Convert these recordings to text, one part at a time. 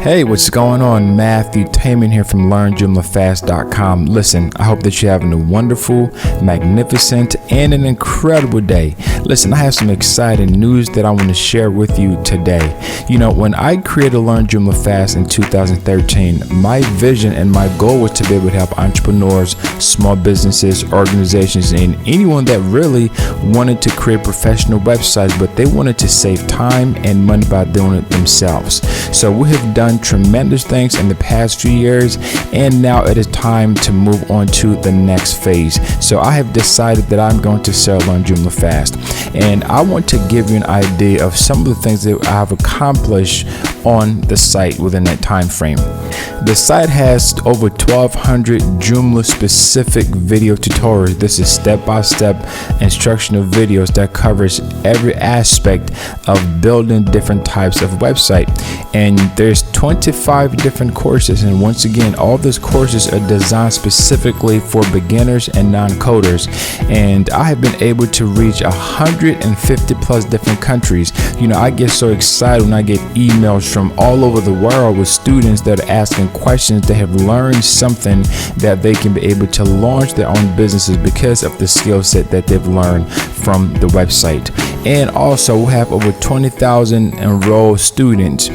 Hey, what's going on? Matthew Taman here from LearnJoomlaFast.com. Listen, I hope that you're having a wonderful, magnificent, and an incredible day. Listen, I have some exciting news that I want to share with you today. You know, when I created Learn Joomla Fast in 2013, my vision and my goal was to be able to help entrepreneurs, small businesses, organizations, and anyone that really wanted to create professional websites, but they wanted to save time and money by doing it themselves. So we have done tremendous things in the past few years, and now it is time to move on to the next phase. So I have decided that I'm going to sell on Joomla Fast, and I want to give you an idea of some of the things that I have accomplished on the site within that time frame. The site has over 1,200 Joomla specific video tutorials. This is step-by-step instructional videos that covers every aspect of building different types of website, and there's 25 different courses, and once again, all those courses are designed specifically for beginners and non-coders, and I have been able to reach 150 plus different countries. You know, I get so excited when I get emails from all over the world with students that are asking questions. They have learned something that they can be able to launch their own businesses because of the skill set that they've learned from the website. And also we have over 20,000 enrolled students,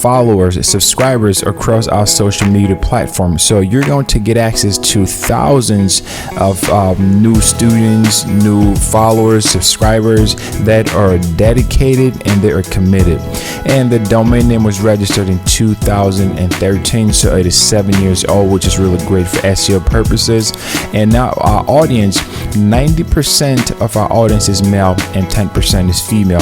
followers, subscribers across our social media platforms. So you're going to get access to thousands of new students, new followers, subscribers that are dedicated and they are committed. And the domain name was registered in 2013, so it is 7 years old, which is really great for SEO purposes. And now our audience, 90% of our audience is male and 10% is female,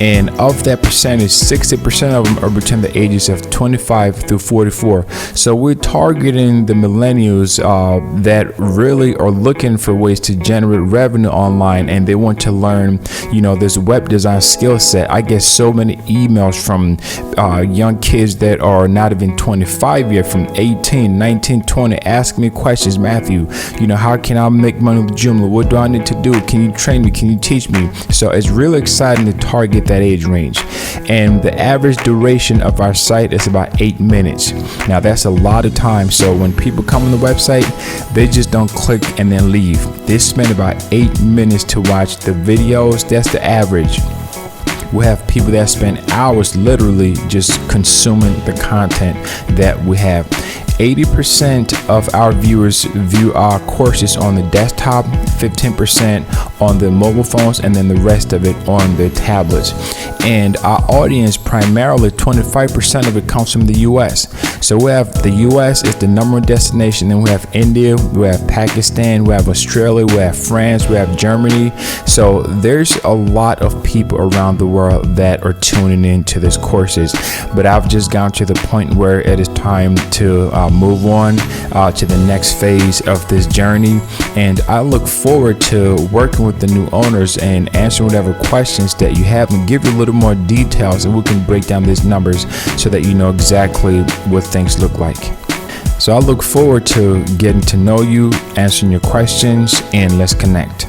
and of that percentage, 60% of them are between the ages of 25 through 44. So we're targeting the millennials that really are looking for ways to generate revenue online, and they want to learn, you know, this web design skill set. I get so many emails from young kids that are not even 25 yet, from 18, 19, 20, asking me questions. Matthew, you know, how can I make money with Joomla? What do I need to do? Can you train me? Can you teach me? So it's really exciting to target that age range. And the average duration of our site is about 8 minutes. Now that's a lot of time. So when people come on the website, they just don't click and then leave. They spend about 8 minutes to watch the videos. That's the average. We have people that spend hours literally just consuming the content that we have. 80% of our viewers view our courses on the desktop, 15% on the mobile phones, and then the rest of it on their tablets. And our audience, primarily 25% of it comes from the US. So we have the US is the number one destination, then we have India, we have Pakistan, we have Australia, we have France, we have Germany. So there's a lot of people around the world that are tuning into these courses. But I've just gotten to the point where it is time to move on to the next phase of this journey, and I look forward to working with the new owners and answering whatever questions that you have and give you a little more details, and we can break down these numbers so that you know exactly what things look like. So I look forward to getting to know you, answering your questions, and let's connect.